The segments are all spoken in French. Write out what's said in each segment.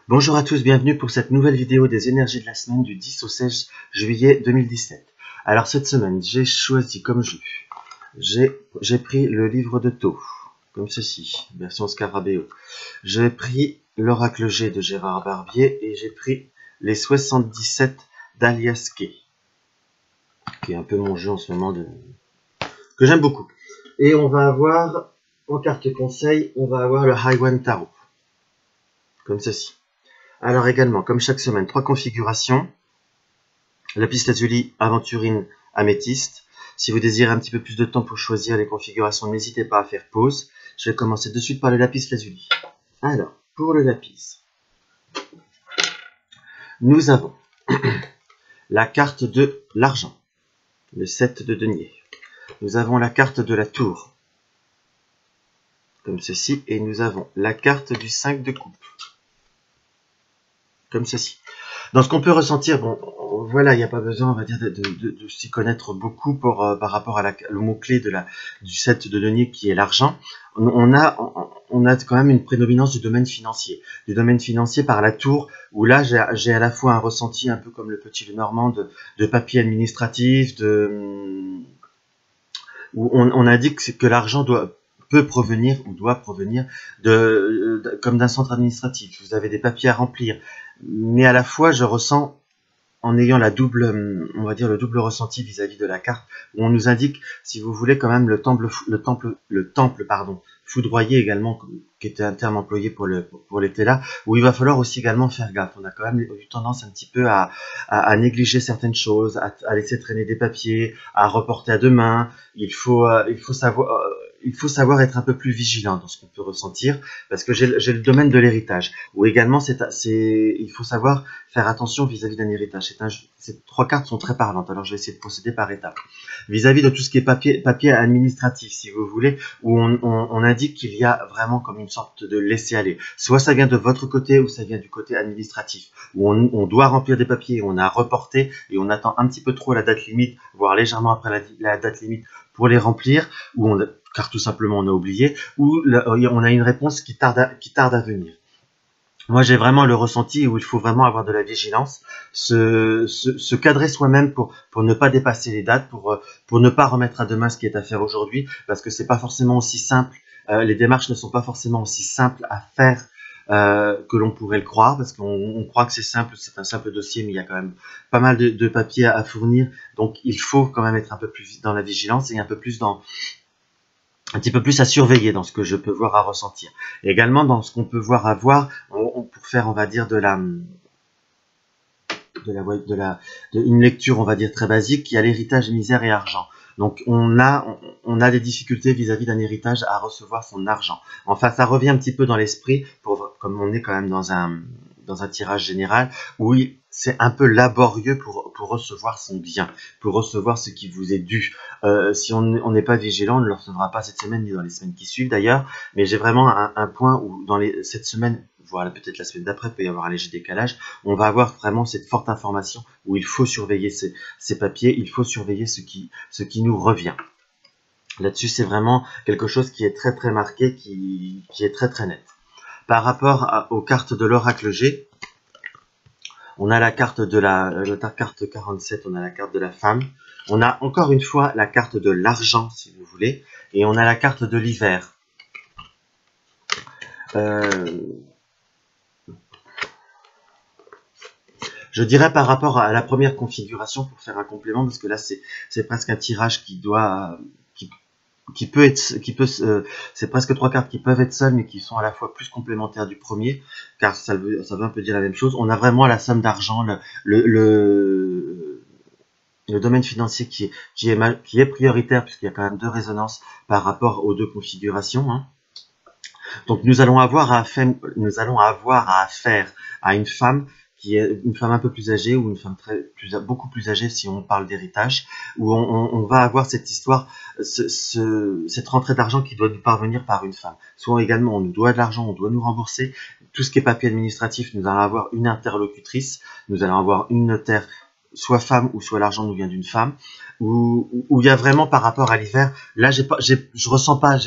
Bonjour à tous, bienvenue pour cette nouvelle vidéo des énergies de la semaine du 10 au 16 juillet 2017. Alors cette semaine, j'ai choisi comme jeu, j'ai pris le livre de Thoth, comme ceci, version Scarabeo. J'ai pris l'Oracle G de Gérard Barbier et j'ai pris les 77 d'Alias Kay, qui est un peu mon jeu en ce moment, que j'aime beaucoup. Et on va avoir, en carte conseil, on va avoir le High One Tarot, comme ceci. Alors également, comme chaque semaine, 3 configurations. Lapis lazuli, aventurine, améthyste. Si vous désirez un petit peu plus de temps pour choisir les configurations, n'hésitez pas à faire pause. Je vais commencer de suite par le lapis lazuli. Alors, pour le lapis, nous avons la carte de l'argent, le 7 de denier. Nous avons la carte de la tour, comme ceci, et nous avons la carte du 5 de coupe, comme ceci. Dans ce qu'on peut ressentir, bon, voilà, il n'y a pas besoin, on va dire, de s'y connaître beaucoup par rapport à le mot-clé du 7 de denier qui est l'argent. On a quand même une prédominance du domaine financier par la tour, où là, j'ai à la fois un ressenti un peu comme le petit Lenormand de papier administratif, où on indique que l'argent peut provenir ou doit provenir comme d'un centre administratif. Vous avez des papiers à remplir, mais à la fois je ressens, en ayant on va dire le double ressenti vis-à-vis de la carte, où on nous indique, si vous voulez, quand même le temple foudroyé également, qui était un terme employé pour l'été là, où il va falloir aussi également faire gaffe. On a quand même eu tendance un petit peu à négliger certaines choses, à laisser traîner des papiers, à reporter à demain. Il faut savoir être un peu plus vigilant dans ce qu'on peut ressentir, parce que j'ai le domaine de l'héritage, où également il faut savoir faire attention vis-à-vis d'un héritage. Ces 3 cartes sont très parlantes, alors je vais essayer de procéder par étapes. Vis-à-vis de tout ce qui est papier administratif, si vous voulez, où on indique qu'il y a vraiment comme une sorte de laisser-aller. Soit ça vient de votre côté, ou ça vient du côté administratif, où on doit remplir des papiers, on a reporté, et on attend un petit peu trop la date limite, voire légèrement après la date limite pour les remplir, car tout simplement on a oublié, ou on a une réponse qui tarde à venir. Moi, j'ai vraiment le ressenti où il faut vraiment avoir de la vigilance, se cadrer soi-même pour ne pas dépasser les dates, pour ne pas remettre à demain ce qui est à faire aujourd'hui, parce que c'est pas forcément aussi simple. Les démarches ne sont pas forcément aussi simples à faire que l'on pourrait le croire, parce qu'on croit que c'est simple, c'est un simple dossier, mais il y a quand même pas mal de papiers à fournir. Donc, il faut quand même être un peu plus dans la vigilance et un petit peu plus à surveiller dans ce que je peux voir, à ressentir. Et également dans ce qu'on peut voir, pour faire, on va dire, une lecture, on va dire, très basique, qui a l'héritage, misère et argent. Donc on a des difficultés vis-à-vis d'un héritage à recevoir son argent. Enfin, ça revient un petit peu dans l'esprit, comme on est quand même dans un tirage général, où c'est un peu laborieux pour recevoir son bien, pour recevoir ce qui vous est dû. Si on n'est pas vigilant, on ne le recevra pas cette semaine, ni dans les semaines qui suivent d'ailleurs, mais j'ai vraiment un point où cette semaine, voilà, peut-être la semaine d'après, il peut y avoir un léger décalage, on va avoir vraiment cette forte information où il faut surveiller ces papiers, il faut surveiller ce qui nous revient. Là-dessus, c'est vraiment quelque chose qui est très très marqué, qui est très très net. Par rapport aux cartes de l'Oracle G, on a la carte carte 47, on a la carte de la femme, on a encore une fois la carte de l'argent, si vous voulez, et on a la carte de l'hiver. Je dirais par rapport à la première configuration, pour faire un complément, parce que là c'est presque un tirage c'est presque 3 cartes qui peuvent être seules, mais qui sont à la fois plus complémentaires du premier, car ça veut un peu dire la même chose. On a vraiment la somme d'argent, le domaine financier qui est prioritaire, puisqu'il y a quand même 2 résonances par rapport aux 2 configurations, hein. Donc nous allons avoir à affaire à une femme qui est une femme un peu plus âgée, ou une femme beaucoup plus âgée si on parle d'héritage, où on va avoir cette histoire, cette rentrée d'argent qui doit nous parvenir par une femme. Soit également on nous doit de l'argent, on doit nous rembourser. Tout ce qui est papier administratif, nous allons avoir une interlocutrice, nous allons avoir une notaire soit femme ou soit l'argent nous vient d'une femme, où il y a vraiment par rapport à l'hiver, là je ressens pas,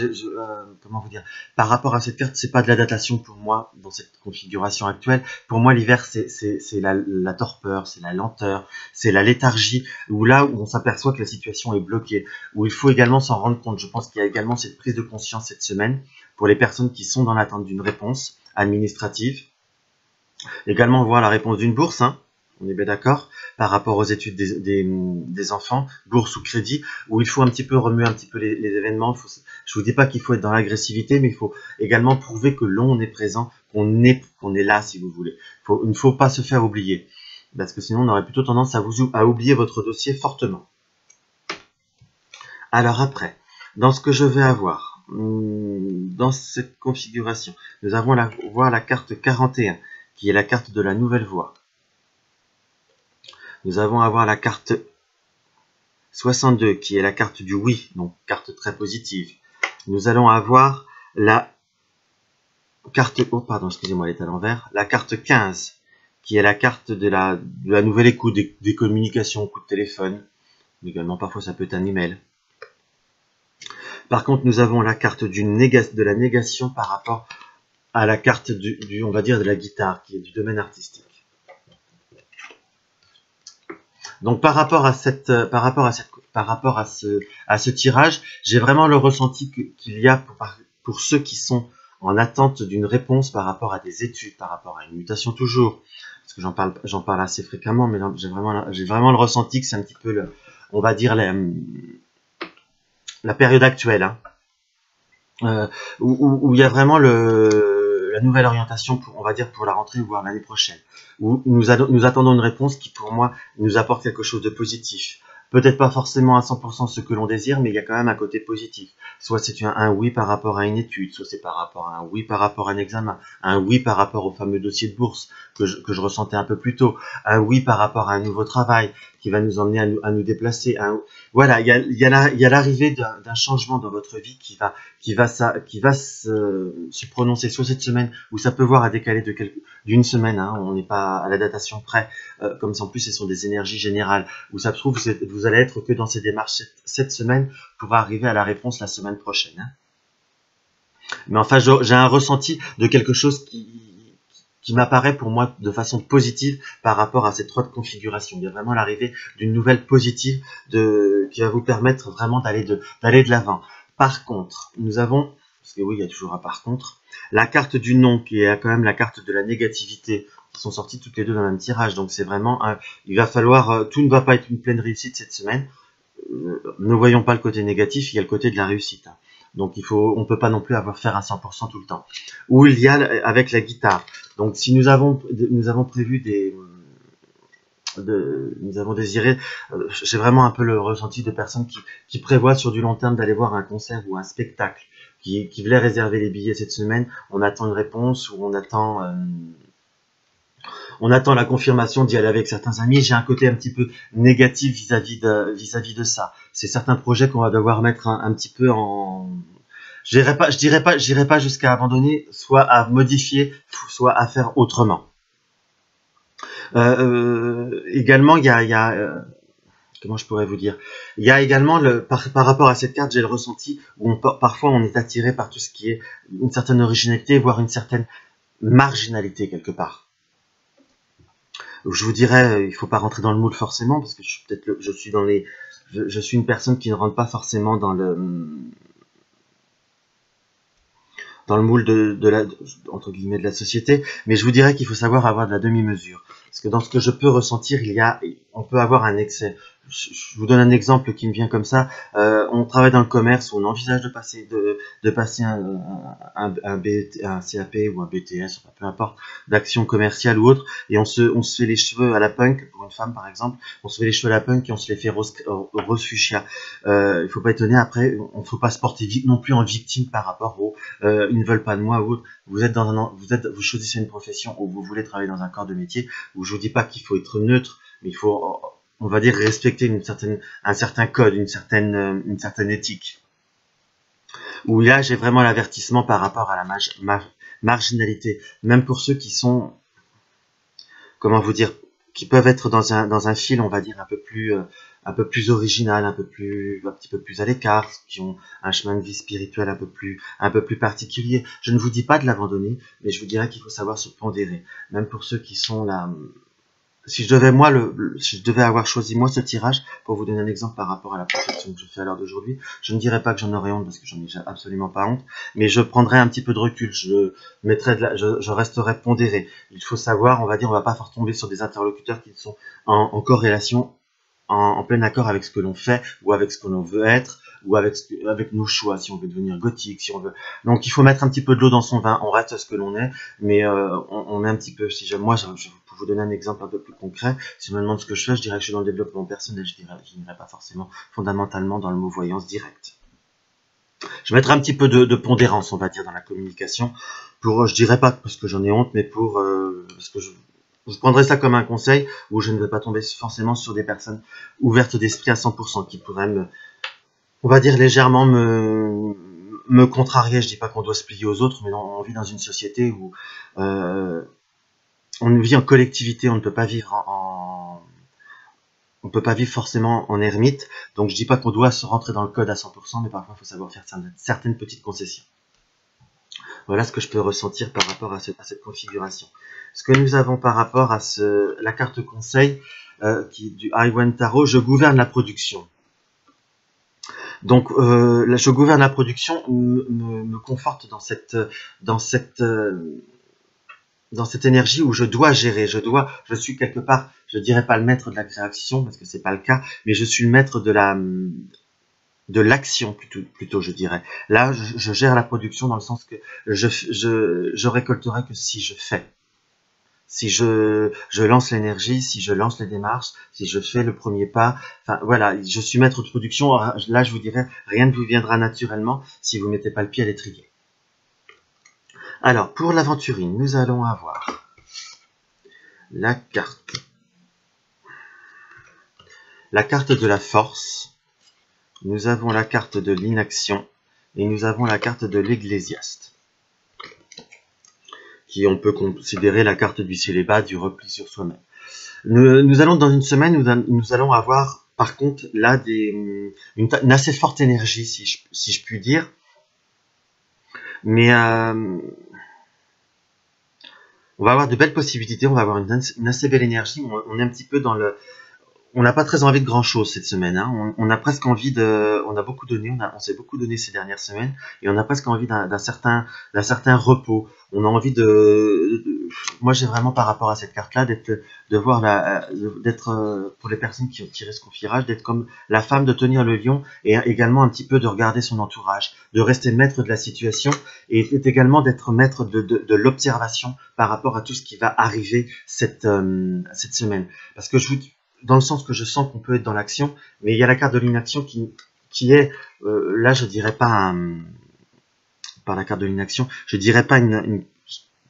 comment vous dire, par rapport à cette carte, c'est pas de la datation pour moi dans cette configuration actuelle. Pour moi l'hiver c'est la torpeur, c'est la lenteur, c'est la léthargie, où là où on s'aperçoit que la situation est bloquée, où il faut également s'en rendre compte. Je pense qu'il y a également cette prise de conscience cette semaine pour les personnes qui sont dans l'attente d'une réponse administrative. Également voir la réponse d'une bourse, hein, on est bien d'accord, par rapport aux études des enfants, bourse ou crédit, où il faut un petit peu remuer un petit peu les événements. Je vous dis pas qu'il faut être dans l'agressivité, mais il faut également prouver que l'on est présent, qu'on est là si vous voulez. Il ne faut pas se faire oublier, parce que sinon on aurait plutôt tendance à oublier votre dossier fortement. Alors après, dans ce que je vais avoir, dans cette configuration, nous allons voir la carte 41, qui est la carte de la nouvelle voie. Nous allons avoir la carte 62, qui est la carte du oui, donc carte très positive. Nous allons avoir la carte, oh pardon, excusez-moi, elle est à l'envers, la carte 15, qui est la carte de la nouvelle écoute, des communications, coup de téléphone. Également, parfois, ça peut être un email. Par contre, nous avons la carte de la négation par rapport à la carte on va dire, de la guitare, qui est du domaine artistique. Donc par rapport à ce tirage, j'ai vraiment le ressenti qu'il y a pour ceux qui sont en attente d'une réponse par rapport à des études, par rapport à une mutation toujours, parce que j'en parle assez fréquemment, mais j'ai vraiment le ressenti que c'est un petit peu on va dire la période actuelle, hein, où il y a vraiment la nouvelle orientation on va dire pour la rentrée, voire l'année prochaine, où nous attendons une réponse qui pour moi nous apporte quelque chose de positif. Peut-être pas forcément à 100% ce que l'on désire, mais il y a quand même un côté positif. Soit c'est un oui par rapport à une étude, soit c'est par rapport à un oui par rapport à un examen, un oui par rapport au fameux dossier de bourse que je ressentais un peu plus tôt, un oui par rapport à un nouveau travail qui va nous emmener à nous déplacer. Voilà, il y a l'arrivée d'un changement dans votre vie qui va se prononcer soit cette semaine, ou ça peut voir à décaler d'une semaine, hein, on n'est pas à la datation près, comme ça en plus ce sont des énergies générales, où ça se trouve vous allez être que dans ces démarches cette semaine pour arriver à la réponse la semaine prochaine, hein. Mais enfin j'ai un ressenti de quelque chose qui m'apparaît pour moi de façon positive par rapport à ces trois configurations. Il y a vraiment l'arrivée d'une nouvelle positive qui va vous permettre vraiment d'aller de l'avant. Par contre, nous avons, parce que oui, il y a toujours un par contre, la carte du non qui est quand même la carte de la négativité, qui sont sorties toutes les deux dans le même tirage. Donc c'est vraiment, il va falloir, tout ne va pas être une pleine réussite cette semaine. Ne voyons pas le côté négatif, il y a le côté de la réussite. Donc on peut pas non plus faire un 100% tout le temps. Ou il y a avec la guitare. Donc si nous avons prévu nous avons désiré, j'ai vraiment un peu le ressenti de personnes qui prévoient sur du long terme d'aller voir un concert ou un spectacle, qui voulaient réserver les billets cette semaine. On attend une réponse ou on attend la confirmation d'y aller avec certains amis. J'ai un côté un petit peu négatif vis-à-vis de ça. C'est certains projets qu'on va devoir mettre un petit peu en... Je dirais pas jusqu'à abandonner, soit à modifier, soit à faire autrement. Également, il y a comment je pourrais vous dire, il y a également par rapport à cette carte, j'ai le ressenti où parfois on est attiré par tout ce qui est une certaine originalité, voire une certaine marginalité quelque part. Je vous dirais, il faut pas rentrer dans le moule forcément, parce que je suis une personne qui ne rentre pas forcément dans le moule entre guillemets de la société, mais je vous dirais qu'il faut savoir avoir de la demi-mesure, parce que dans ce que je peux ressentir, on peut avoir un excès. Je vous donne un exemple qui me vient comme ça. On travaille dans le commerce, on envisage de passer un CAP ou un BTS, peu importe, d'action commerciale ou autre, et on se fait les cheveux à la punk, pour une femme par exemple, on se fait les cheveux à la punk et on se les fait rose fuchsia. Il faut pas étonner, après, on faut pas se porter non plus en victime par rapport ils ne veulent pas de moi ou autre. Vous choisissez une profession où vous voulez travailler dans un corps de métier, où je vous dis pas qu'il faut être neutre, mais il faut, on va dire, respecter un certain code, une certaine éthique. Où là, j'ai vraiment l'avertissement par rapport à la marginalité, même pour ceux qui sont, comment vous dire, qui peuvent être dans un fil, on va dire, un peu plus original, un petit peu plus à l'écart, qui ont un chemin de vie spirituel un peu plus particulier. Je ne vous dis pas de l'abandonner, mais je vous dirais qu'il faut savoir se pondérer. Même pour ceux qui sont là, si je devais si je devais avoir choisi moi ce tirage, pour vous donner un exemple par rapport à la protection que je fais à l'heure d'aujourd'hui, je ne dirais pas que j'en aurais honte parce que j'en ai absolument pas honte, mais je prendrais un petit peu de recul, je resterais pondéré. Il faut savoir, on va dire, on va pas tomber sur des interlocuteurs qui sont en corrélation, en plein accord avec ce que l'on fait ou avec ce que l'on veut être ou avec nos choix, si on veut devenir gothique, si on veut. Donc il faut mettre un petit peu de l'eau dans son vin, on reste ce que l'on est, mais on met un petit peu, pour vous donner un exemple un peu plus concret, si on me demande ce que je fais, je dirais que je suis dans le développement personnel, je n'irais pas forcément fondamentalement dans le mot voyance directe. Je mettrai un petit peu de pondérance, on va dire, dans la communication, je dirais pas parce que j'en ai honte, mais parce que je prendrais ça comme un conseil où je ne vais pas tomber forcément sur des personnes ouvertes d'esprit à 100% qui pourraient on va dire légèrement me contrarier. Je dis pas qu'on doit se plier aux autres, mais on vit dans une société où on vit en collectivité, on ne peut pas vivre on peut pas vivre forcément en ermite. Donc je dis pas qu'on doit se rentrer dans le code à 100%, mais parfois il faut savoir faire certaines petites concessions. Voilà ce que je peux ressentir par rapport à cette configuration. Ce que nous avons par rapport à la carte conseil du Highwind Tarot, je gouverne la production. Donc, je gouverne la production, me conforte dans cette énergie où je dois gérer, je suis quelque part, je dirais pas le maître de la création parce que c'est pas le cas, mais je suis le maître de l'action plutôt, je dirais. Là, je gère la production dans le sens que je récolterai que si je fais. Si je lance l'énergie, si je lance les démarches, si je fais le premier pas, enfin voilà, je suis maître de production. Là, je vous dirais, rien ne vous viendra naturellement si vous ne mettez pas le pied à l'étrier. Alors, pour l'aventurine, nous allons avoir la carte de la force, nous avons la carte de l'inaction et nous avons la carte de l'ecclésiaste, qui on peut considérer la carte du célibat, du repli sur soi-même. Nous allons dans une semaine où nous allons avoir par contre là une assez forte énergie si je puis dire, mais on va avoir de belles possibilités, on va avoir une assez belle énergie, on est un petit peu dans on n'a pas très envie de grand chose cette semaine, hein. On a presque envie on a beaucoup donné, on s'est beaucoup donné ces dernières semaines, et on a presque envie d'un certain repos. On a envie moi j'ai vraiment par rapport à cette carte-là, d'être pour les personnes qui ont tiré ce confirage, d'être comme la femme, de tenir le lion, et également un petit peu de regarder son entourage, de rester maître de la situation, et également d'être maître de l'observation par rapport à tout ce qui va arriver cette semaine. Parce que dans le sens que je sens qu'on peut être dans l'action, mais il y a la carte de l'inaction qui est, là je dirais pas par la carte de l'inaction, je dirais pas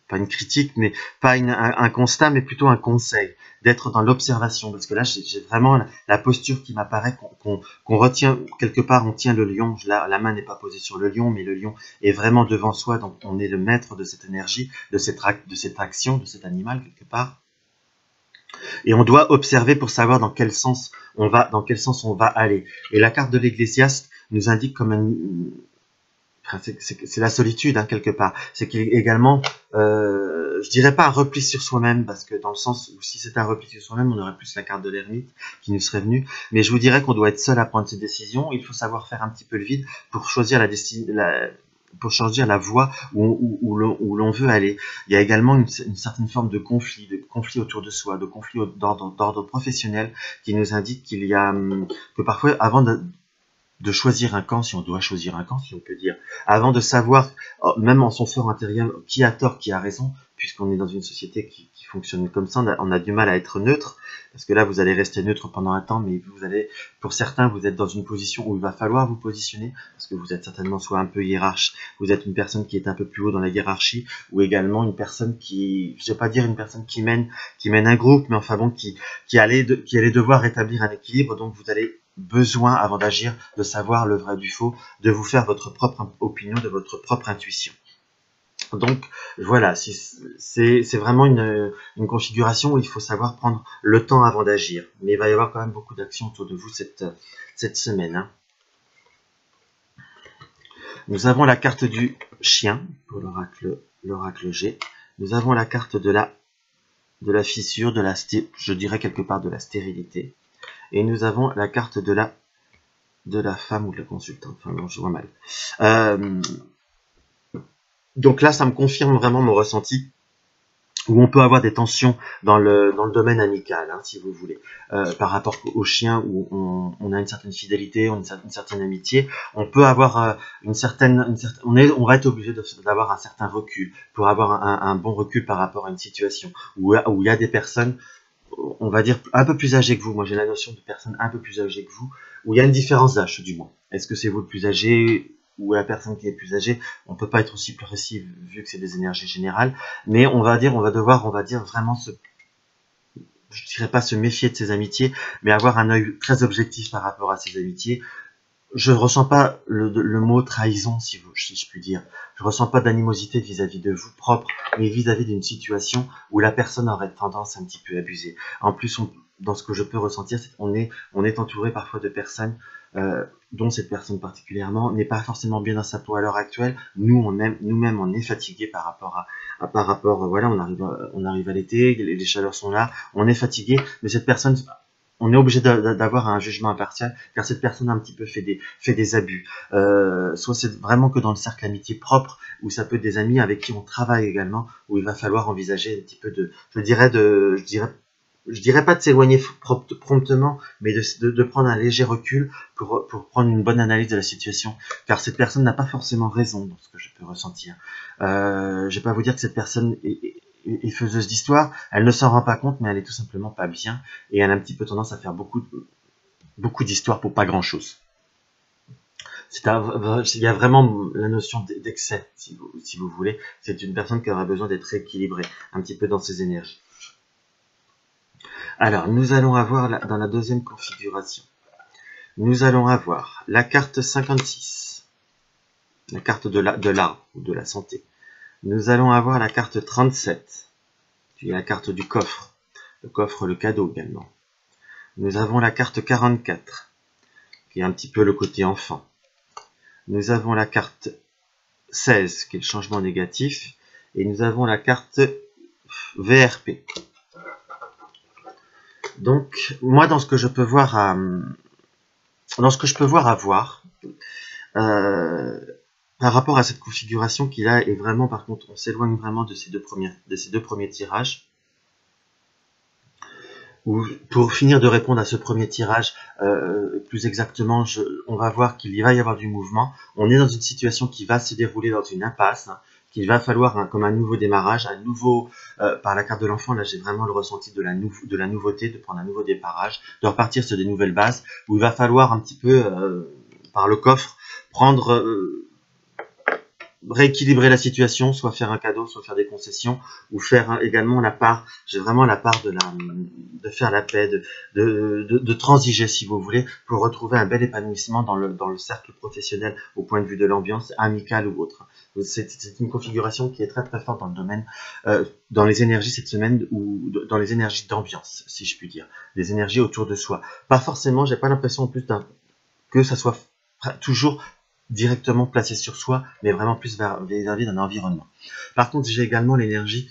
pas une critique, mais pas un constat, mais plutôt un conseil, d'être dans l'observation, parce que là j'ai vraiment la posture qui m'apparaît qu'on retient, quelque part on tient le lion, la main n'est pas posée sur le lion, mais le lion est vraiment devant soi, donc on est le maître de cette énergie, de cette action, de cet animal quelque part. Et on doit observer pour savoir dans quel sens on va aller. Et la carte de l'Ecclésiaste nous indique c'est la solitude, hein, quelque part. C'est qu'il est également, je dirais pas un repli sur soi-même, parce que dans le sens où si c'était un repli sur soi-même, on aurait plus la carte de l'ermite qui nous serait venue. Mais je vous dirais qu'on doit être seul à prendre ses décisions. Il faut savoir faire un petit peu le vide pour choisir la voie où l'on veut aller. Il y a également une certaine forme de conflit autour de soi, de conflit d'ordre professionnel, qui nous indique qu'il y a que parfois, avant de choisir un camp, si on doit choisir un camp, si on peut dire, avant de savoir, même en son fort intérieur, qui a tort, qui a raison, puisqu'on est dans une société qui fonctionne comme ça, on a du mal à être neutre, parce que là, vous allez rester neutre pendant un temps, mais pour certains, vous êtes dans une position où il va falloir vous positionner, parce que vous êtes certainement soit un peu hiérarche, vous êtes une personne qui est un peu plus haut dans la hiérarchie, ou également une personne je vais pas dire une personne qui mène un groupe, mais enfin bon, qui allait devoir rétablir un équilibre, donc vous allez besoin, avant d'agir, de savoir le vrai du faux, de vous faire votre propre opinion, de votre propre intuition. Donc voilà, c'est vraiment une configuration où il faut savoir prendre le temps avant d'agir. Mais il va y avoir quand même beaucoup d'actions autour de vous cette semaine. Hein. Nous avons la carte du chien pour l'oracle G. Nous avons la carte de la fissure, je dirais quelque part de la stérilité. Et nous avons la carte de la femme ou de la consultante. Enfin non, je vois mal. Donc là, ça me confirme vraiment mon ressenti, où on peut avoir des tensions dans le domaine amical, hein, si vous voulez, par rapport au chien, où on a une certaine fidélité, une certaine amitié. On peut avoir on va être obligé d'avoir un certain recul pour avoir un bon recul par rapport à une situation où il y a des personnes, on va dire, un peu plus âgées que vous. Moi, j'ai la notion de personnes un peu plus âgées que vous, où il y a une différence d'âge, du moins. Est-ce que c'est vous le plus âgé ou la personne qui est plus âgée? On peut pas être aussi précis vu que c'est des énergies générales, mais on va devoir vraiment je dirais pas se méfier de ses amitiés, mais avoir un œil très objectif par rapport à ses amitiés. Je ressens pas le mot trahison, si je puis dire. Je ressens pas d'animosité vis-à-vis de vous propre, mais vis-à-vis d'une situation où la personne aurait tendance un petit peu à abuser. En plus, dans ce que je peux ressentir, c'est qu'on est entouré parfois de personnes dont cette personne particulièrement n'est pas forcément bien dans sa peau à l'heure actuelle. Nous-mêmes, on est fatigué par rapport, voilà, on arrive à l'été, les chaleurs sont là, on est fatigué, mais cette personne, on est obligé d'avoir un jugement impartial, car cette personne a un petit peu fait des abus. Soit c'est vraiment que dans le cercle amitié propre, ou ça peut être des amis avec qui on travaille également, où il va falloir envisager un petit peu je dirais pas de s'éloigner promptement, mais de prendre un léger recul pour prendre une bonne analyse de la situation, car cette personne n'a pas forcément raison dans ce que je peux ressentir. Je vais pas vous dire que cette personne est faiseuse d'histoire, elle ne s'en rend pas compte, mais elle est tout simplement pas bien, et elle a un petit peu tendance à faire beaucoup d'histoires pour pas grand chose. Il y a vraiment la notion d'excès, si vous voulez. C'est une personne qui aura besoin d'être équilibrée un petit peu dans ses énergies. Alors, nous allons avoir, dans la deuxième configuration, nous allons avoir la carte 56, la carte de l'arbre ou de la santé. Nous allons avoir la carte 37, qui est la carte du coffre, le cadeau également. Nous avons la carte 44, qui est un petit peu le côté enfant. Nous avons la carte 16, qui est le changement négatif, et nous avons la carte VRP. Donc, moi, dans ce que je peux voir par rapport à cette configuration qui là est vraiment, par contre, on s'éloigne vraiment de ces deux premiers tirages. Ou pour finir de répondre à ce premier tirage, plus exactement, on va voir qu'il va y avoir du mouvement. On est dans une situation qui va se dérouler dans une impasse, hein, qu'il va falloir comme un nouveau démarrage, par la carte de l'enfant, là j'ai vraiment le ressenti de la nouveauté, de prendre un nouveau démarrage, de repartir sur des nouvelles bases, où il va falloir un petit peu, par le coffre, rééquilibrer la situation, soit faire un cadeau, soit faire des concessions, ou faire également la part, j'ai vraiment la part de faire la paix, de transiger si vous voulez, pour retrouver un bel épanouissement dans le cercle professionnel au point de vue de l'ambiance, amicale ou autre. C'est une configuration qui est très très forte dans le domaine, dans les énergies cette semaine, ou dans les énergies d'ambiance, si je puis dire, les énergies autour de soi. Pas forcément, j'ai pas l'impression en plus que ça soit toujours directement placé sur soi, mais vraiment plus vis-à-vis d'un environnement. Par contre, j'ai également l'énergie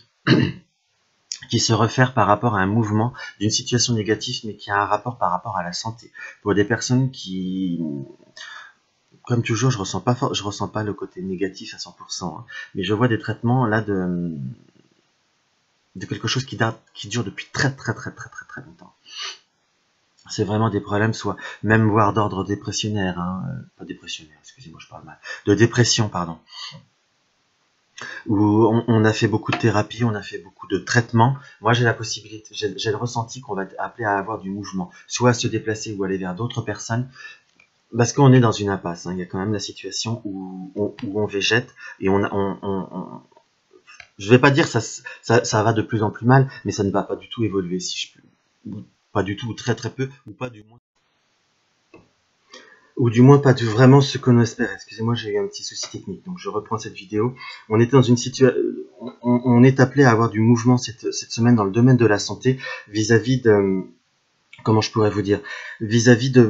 qui se réfère par rapport à un mouvement d'une situation négative, mais qui a un rapport par rapport à la santé. Pour des personnes qui, comme toujours, je ressens pas le côté négatif à 100%, hein, mais je vois des traitements là de quelque chose qui dure depuis très longtemps. C'est vraiment des problèmes, soit même voire d'ordre dépressionnaire, hein, pas dépressionnaire, excusez-moi, je parle mal, de dépression, pardon, où on a fait beaucoup de thérapie, on a fait beaucoup de traitements. Moi, j'ai la possibilité, j'ai le ressenti qu'on va être appelé à avoir du mouvement, soit à se déplacer ou aller vers d'autres personnes, parce qu'on est dans une impasse, hein. Il y a quand même la situation où on végète, et je vais pas dire ça va de plus en plus mal, mais ça ne va pas du tout évoluer, si je peux, pas du tout, ou très peu, ou pas du moins. ou du moins pas de vraiment ce qu'on espère. Excusez-moi, j'ai eu un petit souci technique, donc je reprends cette vidéo. On était dans une situation, on est appelé à avoir du mouvement cette semaine dans le domaine de la santé vis-à-vis de, comment je pourrais vous dire, vis-à-vis de,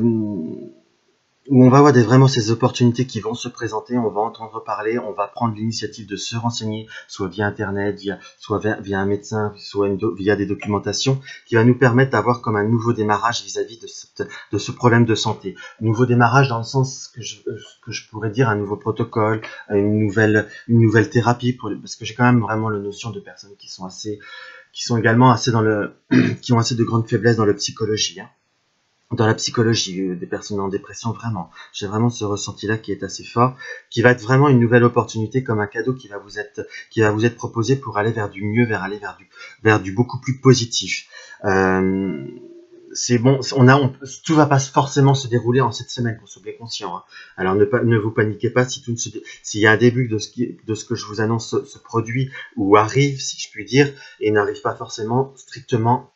où on va avoir vraiment ces opportunités qui vont se présenter, on va entendre parler, on va prendre l'initiative de se renseigner, soit via Internet, soit via un médecin, soit via des documentations, qui va nous permettre d'avoir comme un nouveau démarrage vis-à-vis de ce problème de santé. Nouveau démarrage dans le sens que je pourrais dire un nouveau protocole, une nouvelle thérapie, parce que j'ai quand même vraiment la notion de personnes qui sont également assez qui ont assez de grandes faiblesses dans la psychologie, hein. Dans la psychologie des personnes en dépression, vraiment. J'ai vraiment ce ressenti-là qui est assez fort, qui va être vraiment une nouvelle opportunité, comme un cadeau qui va vous être proposé pour aller vers du mieux, vers du beaucoup plus positif. C'est bon, tout va pas forcément se dérouler en cette semaine, qu'on soit bien conscient, hein. Alors ne vous paniquez pas s'il y a un début de ce que je vous annonce se produit ou arrive, si je puis dire, et n'arrive pas forcément strictement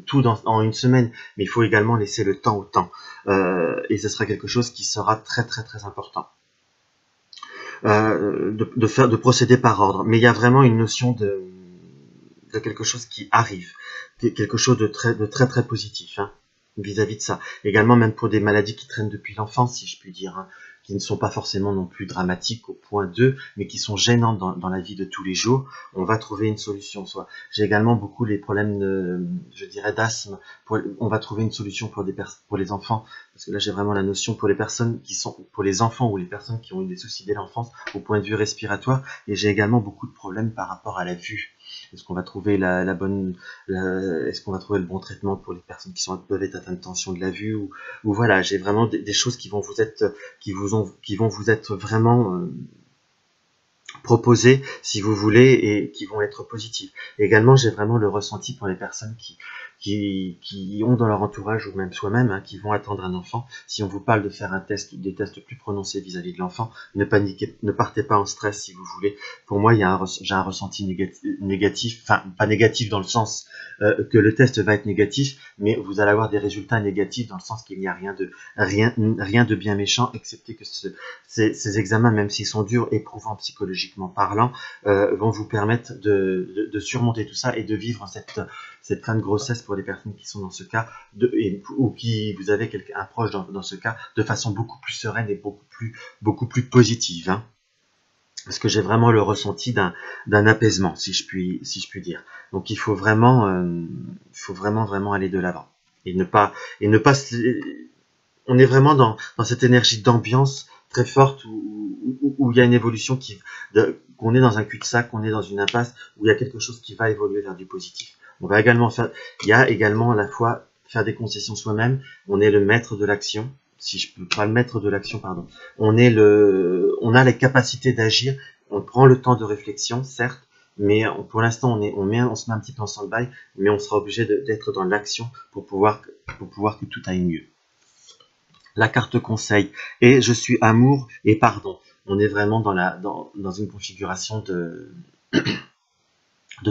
tout en une semaine, mais il faut également laisser le temps au temps, et ce sera quelque chose qui sera très très très important, de procéder par ordre. Mais il y a vraiment une notion de quelque chose qui arrive, quelque chose de très très positif, hein, vis-à-vis de ça. Également, même pour des maladies qui traînent depuis l'enfance, si je puis dire, hein, qui ne sont pas forcément non plus dramatiques au point 2, mais qui sont gênantes dans la vie de tous les jours, on va trouver une solution. J'ai également beaucoup les problèmes, je dirais, d'asthme. On va trouver une solution pour les enfants, parce que là j'ai vraiment la notion pour pour les enfants ou les personnes qui ont eu des soucis dès l'enfance au point de vue respiratoire, et j'ai également beaucoup de problèmes par rapport à la vue. Est-ce qu'on va trouver est-ce qu'on va trouver le bon traitement pour les personnes qui peuvent être atteintes de tension de la vue, ou voilà, j'ai vraiment des choses qui vont vous être vraiment proposées, si vous voulez, et qui vont être positives. Également, j'ai vraiment le ressenti pour les personnes qui ont dans leur entourage, ou même soi-même, hein, qui vont attendre un enfant. Si on vous parle de faire des tests plus prononcés vis-à-vis de l'enfant, ne paniquez, ne partez pas en stress, si vous voulez. Pour moi, j'ai un ressenti négatif, enfin pas négatif dans le sens que le test va être négatif, mais vous allez avoir des résultats négatifs dans le sens qu'il n'y a rien de bien méchant, excepté que ces examens, même s'ils sont durs, éprouvants psychologiquement parlant, vont vous permettre de surmonter tout ça et de vivre cette fin de grossesse pour les personnes qui sont dans ce cas, ou qui vous avez un proche dans ce cas, de façon beaucoup plus sereine et beaucoup plus positive, hein. Parce que j'ai vraiment le ressenti d'un apaisement, si je puis dire. Donc il faut vraiment vraiment aller de l'avant et ne pas on est vraiment dans cette énergie d'ambiance très forte où il y a une évolution qu'on est dans un cul-de-sac, qu'on est dans une impasse, où il y a quelque chose qui va évoluer vers du positif. On va également il y a également à la fois faire des concessions soi-même. On est le maître de l'action, si je peux pas le maître de l'action, pardon. On a les capacités d'agir. On prend le temps de réflexion, certes, mais pour l'instant, on se met un petit peu en stand-by, mais on sera obligé d'être dans l'action pour pouvoir que tout aille mieux. La carte conseil et je suis amour et pardon. On est vraiment dans une configuration de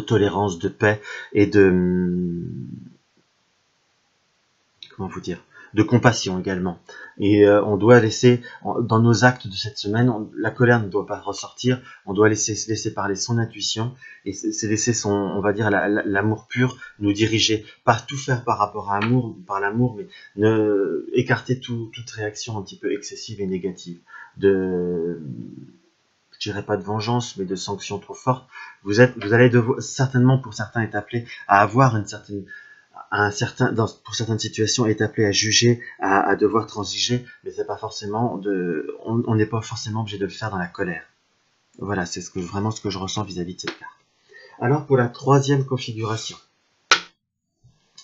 tolérance, de paix et comment vous dire, de compassion également. Et on doit laisser, dans nos actes de cette semaine, la colère ne doit pas ressortir, on doit laisser parler son intuition, et c'est laisser on va dire, l'amour pur nous diriger. Pas tout faire par rapport à l'amour, mais écarter toute réaction un petit peu excessive et négative. Je dirais pas de vengeance, mais de sanctions trop fortes. Vous allez certainement, pour certains, être appelés à avoir pour certaines situations, est appelé à juger, à devoir transiger, mais c'est pas forcément on n'est pas forcément obligé de le faire dans la colère. Voilà, c'est vraiment ce que je ressens vis-à-vis de cette carte. Alors, pour la troisième configuration.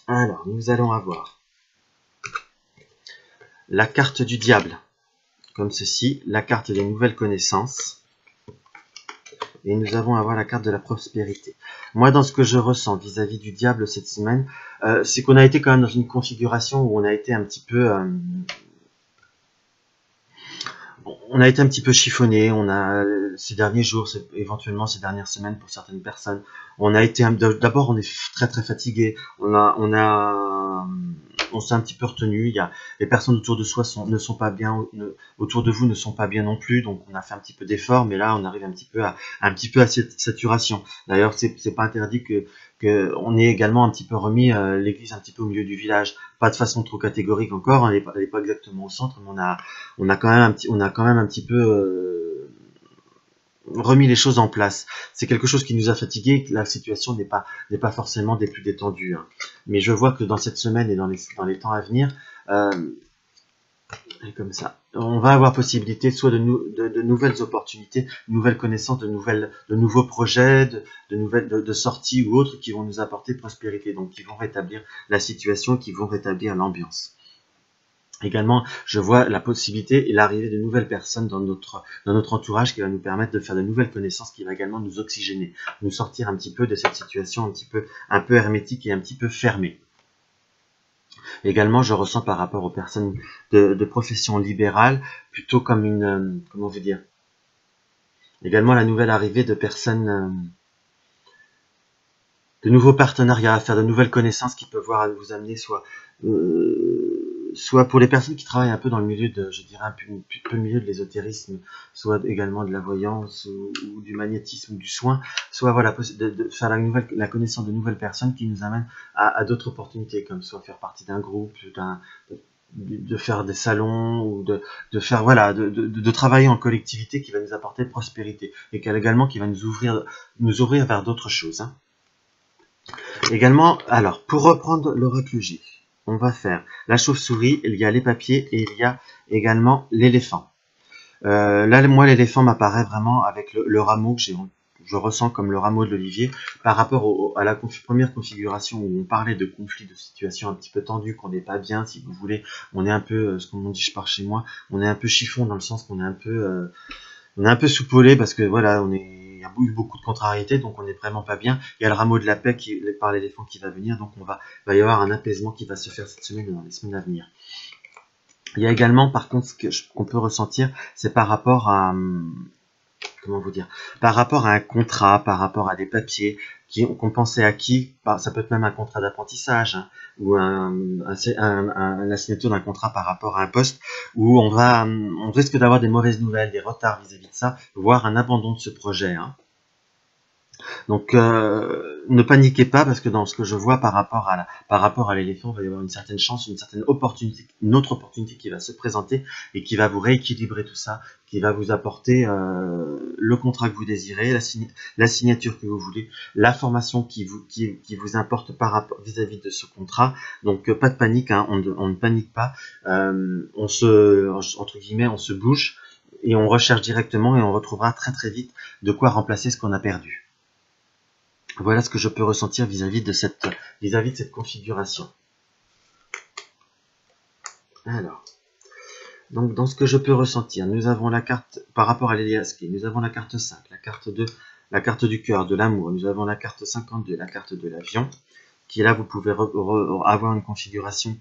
Alors, nous allons avoir la carte du diable, comme ceci, la carte des nouvelles connaissances, et nous allons avoir la carte de la prospérité. Moi, dans ce que je ressens vis-à-vis du diable cette semaine, c'est qu'on a été quand même dans une configuration où on a été un petit peu chiffonné. Ces derniers jours, éventuellement ces dernières semaines pour certaines personnes, d'abord on est très très fatigué. On a on s'est un petit peu retenu. Il y a les personnes autour de soi ne sont pas bien, autour de vous ne sont pas bien non plus. Donc on a fait un petit peu d'effort, mais là on arrive un petit peu à cette saturation. D'ailleurs, c'est pas interdit que on ait également un petit peu remis l'église un petit peu au milieu du village, pas de façon trop catégorique encore. Elle est pas exactement au centre, mais on a quand même un petit peu remis les choses en place. C'est quelque chose qui nous a fatigués, la situation n'est pas forcément des plus détendues. Hein. Mais je vois que dans cette semaine et dans les temps à venir, comme ça, on va avoir possibilité soit de nouvelles opportunités, de nouvelles connaissances, de nouveaux projets, de sorties ou autres qui vont nous apporter prospérité, donc qui vont rétablir la situation, qui vont rétablir l'ambiance. Également, je vois la possibilité et l'arrivée de nouvelles personnes dans notre entourage qui va nous permettre de faire de nouvelles connaissances, qui va également nous oxygéner, nous sortir un petit peu de cette situation un peu hermétique et un petit peu fermée. Également, je ressens par rapport aux personnes de profession libérale, plutôt comme une, comment vous dire, également la nouvelle arrivée de personnes, de nouveaux partenariats, à faire de nouvelles connaissances qui peuvent vous amener soit pour les personnes qui travaillent un peu dans le milieu je dirais un peu le milieu de l'ésotérisme, soit également de la voyance ou du magnétisme ou du soin, soit voilà, de faire la connaissance de nouvelles personnes qui nous amènent à d'autres opportunités, comme soit faire partie d'un groupe, de faire des salons ou de faire voilà, de travailler en collectivité qui va nous apporter prospérité et également qui va nous ouvrir vers d'autres choses. Hein. Également, alors, pour reprendre l'oracle J, on va faire la chauve-souris, il y a les papiers et il y a également l'éléphant. Là, moi, l'éléphant m'apparaît vraiment avec le rameau que je ressens comme le rameau de l'olivier par rapport à la première configuration où on parlait de conflits, de situations un petit peu tendues, qu'on n'est pas bien, si vous voulez, on est un peu, ce qu'on dit, je pars chez moi, on est un peu chiffon dans le sens qu'on est un peu soupolé parce que voilà, il y a eu beaucoup de contrariétés, donc on n'est vraiment pas bien. Il y a le rameau de la paix par l'éléphant qui va venir, donc va y avoir un apaisement qui va se faire cette semaine et dans les semaines à venir. Il y a également, par contre, qu'on peut ressentir, c'est par rapport à, comment vous dire, par rapport à un contrat, par rapport à des papiers qu'on pensait acquis, ça peut être même un contrat d'apprentissage, hein, ou la signature d'un contrat par rapport à un poste, où on risque d'avoir des mauvaises nouvelles, des retards vis-à-vis de ça, voire un abandon de ce projet. Hein. Donc, ne paniquez pas parce que dans ce que je vois par rapport à l'éléphant, il va y avoir une certaine chance, une certaine opportunité, une autre opportunité qui va se présenter et qui va vous rééquilibrer tout ça, qui va vous apporter le contrat que vous désirez, la signature que vous voulez, la formation qui vous importe par rapport vis-à-vis de ce contrat. Donc, pas de panique, hein, on ne panique pas, entre guillemets, on se bouge et on recherche directement et on retrouvera très très vite de quoi remplacer ce qu'on a perdu. Voilà ce que je peux ressentir vis-à-vis de cette configuration. Alors, donc dans ce que je peux ressentir, nous avons la carte par rapport à l'Eliaski, nous avons la carte 5, la carte 2, la carte du cœur, de l'amour, nous avons la carte 52, la carte de l'avion, qui est là, vous pouvez avoir une configuration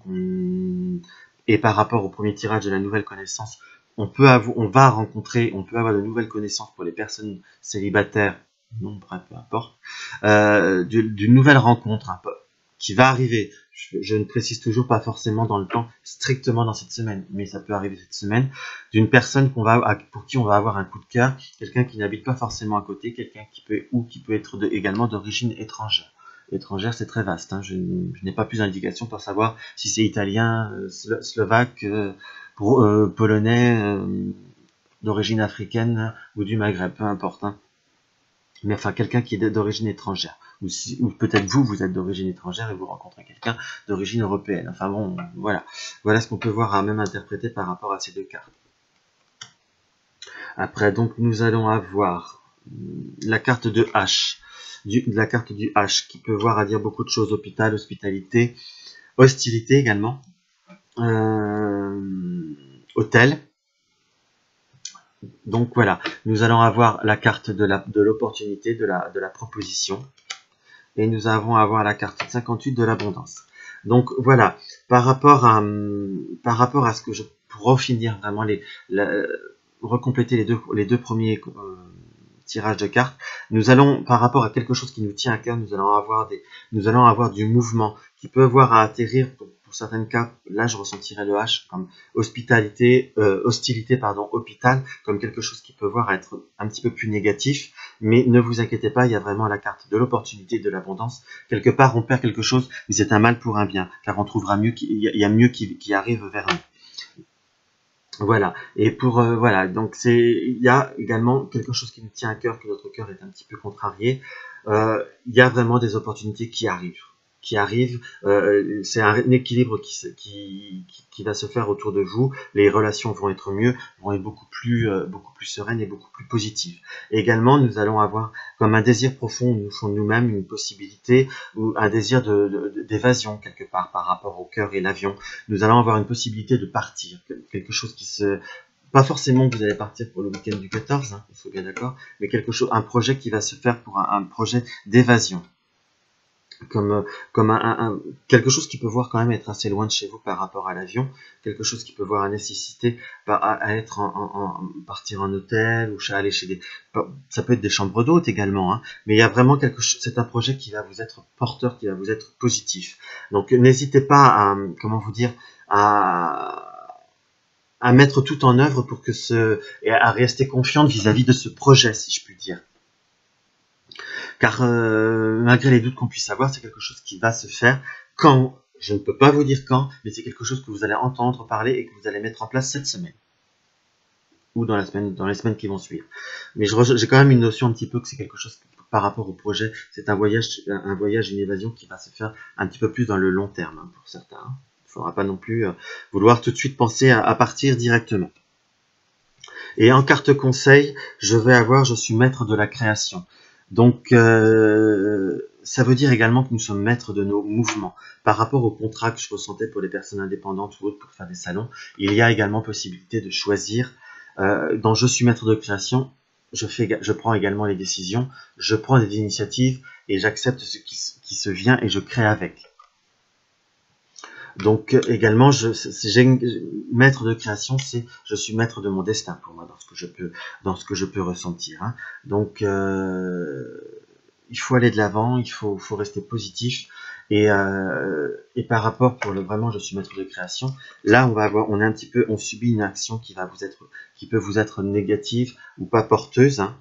et par rapport au premier tirage de la nouvelle connaissance, on peut avoir de nouvelles connaissances pour les personnes célibataires, non, bref, peu importe, d'une nouvelle rencontre qui va arriver. Je ne précise toujours pas forcément dans le temps, strictement dans cette semaine, mais ça peut arriver cette semaine, d'une personne pour qui on va avoir un coup de cœur, quelqu'un qui n'habite pas forcément à côté, quelqu'un qui peut être également d'origine étrangère. Étrangère, c'est très vaste. Hein. Je n'ai pas plus d'indications pour savoir si c'est italien, slovaque, polonais, d'origine africaine ou du Maghreb, peu importe. Hein. Mais enfin, quelqu'un qui est d'origine étrangère. Ou peut-être vous êtes d'origine étrangère et vous rencontrez quelqu'un d'origine européenne. Enfin bon, voilà. Voilà ce qu'on peut voir à même interpréter par rapport à ces deux cartes. Après, donc, nous allons avoir la carte de H. La carte du H, qui peut voir à dire beaucoup de choses. Hôpital, hospitalité, hostilité également. Hôtel. Donc voilà, nous allons avoir la carte de l'opportunité, de la proposition. Et nous allons avoir la carte 58 de l'abondance. Donc voilà, par rapport à ce que pour finir vraiment recompléter les deux premiers tirages de cartes, nous allons, par rapport à quelque chose qui nous tient à cœur, nous allons avoir du mouvement qui peut avoir à atterrir pour pour certains cas, là je ressentirais le H comme hostilité, hôpital, comme quelque chose qui peut voir être un petit peu plus négatif, mais ne vous inquiétez pas, il y a vraiment la carte de l'opportunité, de l'abondance. Quelque part, on perd quelque chose, mais c'est un mal pour un bien, car on trouvera mieux, il y a mieux qui arrive vers nous. Voilà, et pour voilà, donc il y a également quelque chose qui nous tient à cœur, que notre cœur est un petit peu contrarié. Il y a vraiment des opportunités qui arrivent. C'est un équilibre qui va se faire autour de vous. Les relations vont être mieux, vont être beaucoup plus sereines et beaucoup plus positives. Et également, nous allons avoir comme un désir profond au fond de nous-mêmes, une possibilité ou un désir d'évasion quelque part par rapport au cœur et l'avion. Nous allons avoir une possibilité de partir, quelque chose pas forcément que vous allez partir pour le week-end du 14, hein, il faut bien d'accord, mais un projet qui va se faire pour un projet d'évasion. Comme quelque chose qui peut voir quand même être assez loin de chez vous par rapport à l'avion, quelque chose qui peut voir à nécessiter à être partir en hôtel ou aller chez ça peut être des chambres d'hôtes également, hein, mais il y a vraiment quelque chose, c'est un projet qui va vous être porteur, qui va vous être positif. Donc n'hésitez pas à, comment vous dire, à mettre tout en œuvre pour et à rester confiante vis-à-vis de ce projet, si je puis dire. Car malgré les doutes qu'on puisse avoir, c'est quelque chose qui va se faire quand, je ne peux pas vous dire quand, mais c'est quelque chose que vous allez entendre parler et que vous allez mettre en place cette semaine. Ou dans les semaines qui vont suivre. Mais j'ai quand même une notion un petit peu que c'est quelque chose par rapport au projet, c'est un voyage, une évasion qui va se faire un petit peu plus dans le long terme, hein, pour certains. Hein. Il ne faudra pas non plus vouloir tout de suite penser à partir directement. Et en carte conseil, je suis maître de la création. Donc, ça veut dire également que nous sommes maîtres de nos mouvements. Par rapport au contrat que je ressentais pour les personnes indépendantes ou autres pour faire des salons, il y a également possibilité de choisir. Dans je suis maître de création, je prends également les décisions, je prends des initiatives et j'accepte ce qui se vient et je crée avec. Donc également, maître de création, je suis maître de mon destin pour moi dans ce que je peux ressentir. Hein. Donc il faut aller de l'avant, il faut rester positif et par rapport vraiment je suis maître de création. Là on subit une action qui peut vous être négative ou pas porteuse. Hein.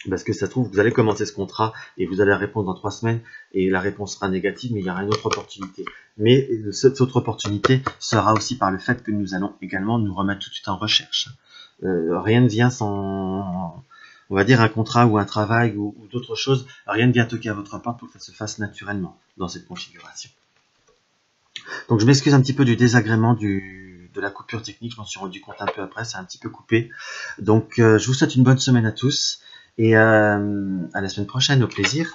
Parce que ça se trouve, vous allez commencer ce contrat et vous allez répondre dans 3 semaines et la réponse sera négative, mais il y aura une autre opportunité. Mais cette autre opportunité sera aussi par le fait que nous allons également nous remettre tout de suite en recherche. Rien ne vient sans, on va dire, un contrat ou un travail ou d'autres choses. Rien ne vient toquer à votre porte pour que ça se fasse naturellement dans cette configuration. Donc je m'excuse un petit peu du désagrément de la coupure technique, je m'en suis rendu compte un peu après, c'est un petit peu coupé. Donc je vous souhaite une bonne semaine à tous. Et à la semaine prochaine, au plaisir.